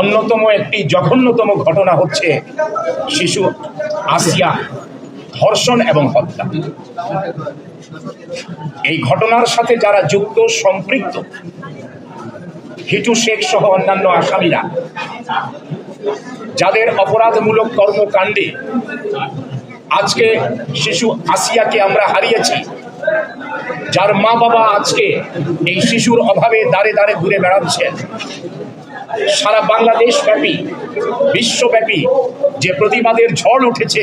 অন্যতম একটি জঘন্যতম ঘটনা হচ্ছে শিশু আসিয়া ধর্ষণ এবং হত্যা। এই ঘটনার সাথে যারা যুক্ত সম্পৃক্ত, হিটু শেখ সহ অন্যান্য আসামিরা, যাদের অপরাধমূলক কর্মকাণ্ডে আজকে শিশু আসিয়াকে আমরা হারিয়েছি, যার মা বাবা আজকে এই শিশুর অভাবে দাঁড়ে দাঁড়ে ঘুরে বেড়াচ্ছেন, সারা বাংলাদেশ ব্যাপী বিশ্বব্যাপী যে প্রতিবাদের ঝড় উঠেছে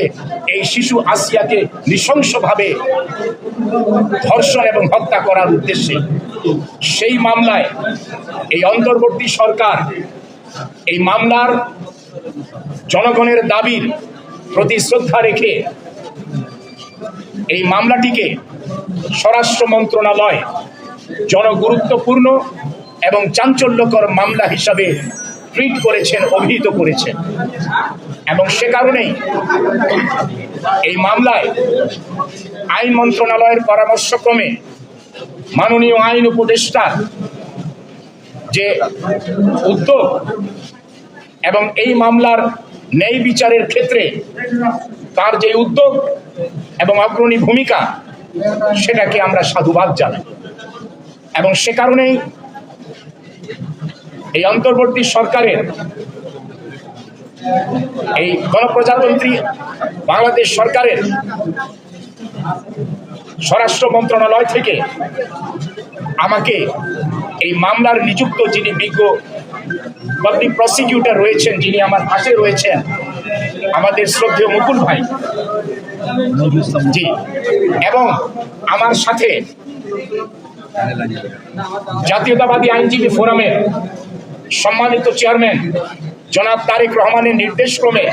এই শিশু আসিয়াকে নৃশংসভাবে ধর্ষণ এবং হত্যা করার উদ্দেশ্যে, সেই মামলায় এই অন্তর্বর্তী সরকার এই মামলার জনগণের দাবির প্রতি শ্রদ্ধা রেখে এই মামলাটিকে স্বরাষ্ট্র মন্ত্রণালয় জনগুরুত্বপূর্ণ এবং চাঞ্চল্যকর মামলা হিসাবে ট্রিট করেছেন, অভিহিত করেছেন। এবং সে কারণেই এই মামলায় আইন মন্ত্রণালয়ের পরামর্শক্রমে মাননীয় আইন উপদেষ্টা যে উদ্যোগ এবং এই মামলার ন্যায় বিচারের ক্ষেত্রে তার যে উদ্যোগ এবং অগ্রণী ভূমিকা, সেটাকে আমরা সাধুবাদ জানাই। এবং সে কারণেই এই অন্তর্বর্তী সরকারের এই গণপ্রজাতন্ত্রী বাংলাদেশ সরকারের স্বরাষ্ট্র মন্ত্রণালয় থেকে আমাকে এই মামলার নিযুক্ত যিনি বিজ্ঞ পাবলিক প্রসিকিউটর রয়েছেন, যিনি আমার পাশে রয়েছেন, আমাদের শ্রদ্ধেয় মুকুল ভাই জি, এবং আমার সাথে জাতীয়তাবাদী আইনজীবী ফোরামের সম্মানিত চেয়ারম্যান জনাব তারেক রহমানের নির্দেশক্রমে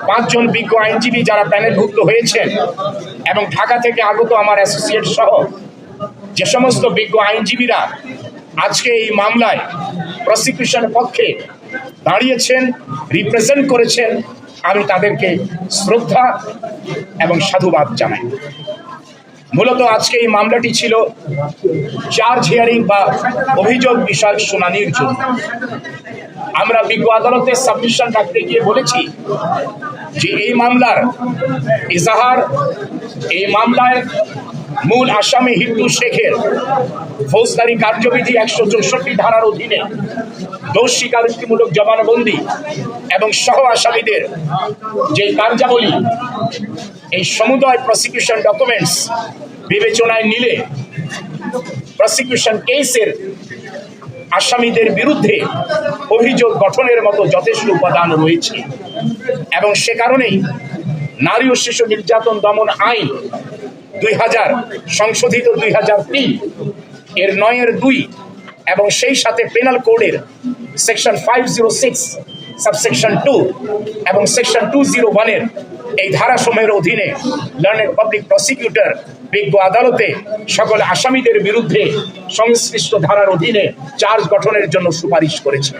5 জন বিজ্ঞ আইনজীবী যারা প্যানেলভুক্ত হয়েছেন এবং ঢাকা থেকে আগত আমার অ্যাসোসিয়েট সহ যে সমস্ত বিজ্ঞ আইনজীবীরা আজকে এই মামলায় প্রসিকিউশনের পক্ষে দাঁড়িয়েছেন, রিপ্রেজেন্ট করেছেন, আমি তাদেরকে শ্রদ্ধা এবং সাধুবাদ জানাই। মূলত আজকে এই মামলাটি ছিল চার্জ হিয়ারিং বা অভিযোগ বিষয়ক শুনানির জন্য। আমরা বিজ্ঞ আদালতে সাবমিশন রাখতে গিয়ে বলেছি যে এই মামলার ইজাহার, এই মামলায় মূল আসামি হিটু শেখের ফৌজদারি কার্যবিধি 164 ধারার অধীনে দোষ স্বীকারোক্তিমূলক জবানবন্দি এবং সহ আসামিদের যে কার্যাবলী, এই সমুদয় প্রসিকিউশন ডকুমেন্টস বিবেচনায় নিলে প্রসিকিউশন কেসের আসামিদের বিরুদ্ধে অভিযোগ গঠনের মতো যথেষ্ট উপাদান রয়েছে। এবং সে কারণেই নারী ও শিশু নির্যাতন দমন আইন 2000 সংশোধিত 2003 এর 9-2 এবং সেই সাথে পেনাল কোডের সেকশন 506 সাবসেকশন 2 এবং সেকশন 201 এর এই ধারাসমূহের অধীনে লার্নেড পাবলিক প্রসিকিউটর বিজ্ঞ আদালতে সকল আসামিদের বিরুদ্ধে সংশ্লিষ্ট ধারার অধীনে চার্জ গঠনের জন্য সুপারিশ করেছে।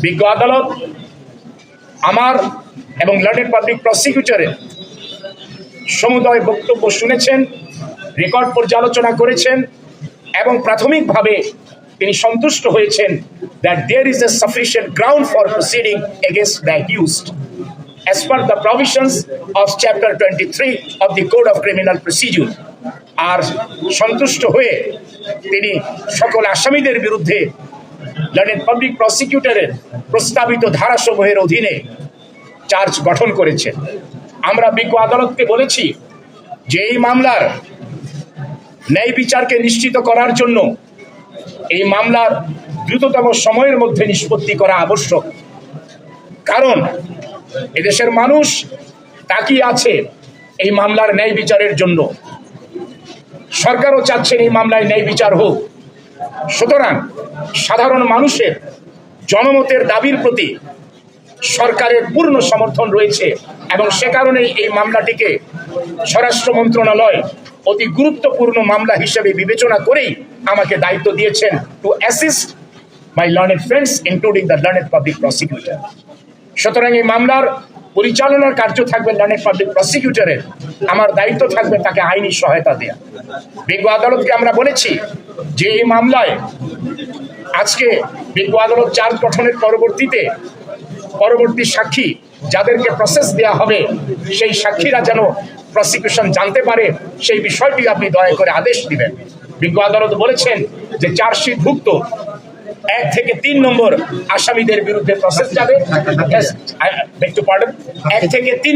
বিজ্ঞ আদালত আমার এবং লার্নেড পাবলিক প্রসিকিউটরের সমুদয় বক্তব্য শুনেছেন, রেকর্ড পর্যালোচনা করেছেন এবং প্রাথমিকভাবে তিনি সন্তুষ্ট হয়েছেন that there is a sufficient ground for proceeding against the accused as per the provisions of chapter 23 of the Code of Criminal Procedure। আর সন্তুষ্ট হয়ে তিনি সকল আসামিদের বিরুদ্ধে লার্নেড পাবলিক প্রসিকিউটরের প্রস্তাবিত ধারাসমূহের অধীনে চার্জ গঠন করেছেন। আমরা বিজ্ঞ আদালতকে বলেছি যে এই মামলার ন্যায় বিচারকে নিশ্চিত করার জন্য এই মামলার দ্রুততম সময়ের মধ্যে নিষ্পত্তি করা আবশ্যক। কারণ এদেশের মানুষ তাকিয়ে আছে এই মামলার ন্যায় বিচারের জন্য, সরকারও চাচ্ছেন এই মামলায় ন্যায় বিচার হোক। সুতরাং সাধারণ মানুষের জনমতের দাবির প্রতি সরকারের পূর্ণ সমর্থন রয়েছে এবং সে কারণেই এই মামলাটিকে স্বরাষ্ট্র মন্ত্রণালয় অতি গুরুত্বপূর্ণ মামলা হিসেবে বিবেচনা করেই আমাকে দায়িত্ব দিয়েছেন two assist my learned friends, including the learned public prosecutor. সুতরাং এই মামলার পরিচালনার কার্য থাকবে লার্নেড পাবলিক প্রসিকিউটরের। আমার দায়িত্ব থাকবে তাকে আইনি সহায়তা দেওয়া। বিজ্ঞ আদালতকে আমরা বলেছি যে এই মামলায় আজকে বিজ্ঞ আদালত চার্জ গঠনের পরবর্তী সাক্ষী যাদেরকে প্রসেস দেওয়া হবে সেই সাক্ষীরা যেন প্রসিকিউশন জানতে পারে সেই বিষয়টি আপনি দয়া করে আদেশ দিবেন। বিজ্ঞ আদালত বলেছেন যে চার্জশিটভুক্ত 1 থেকে 3 নম্বর আসামিদের বিরুদ্ধে প্রসেস যাবে। 1 থেকে 3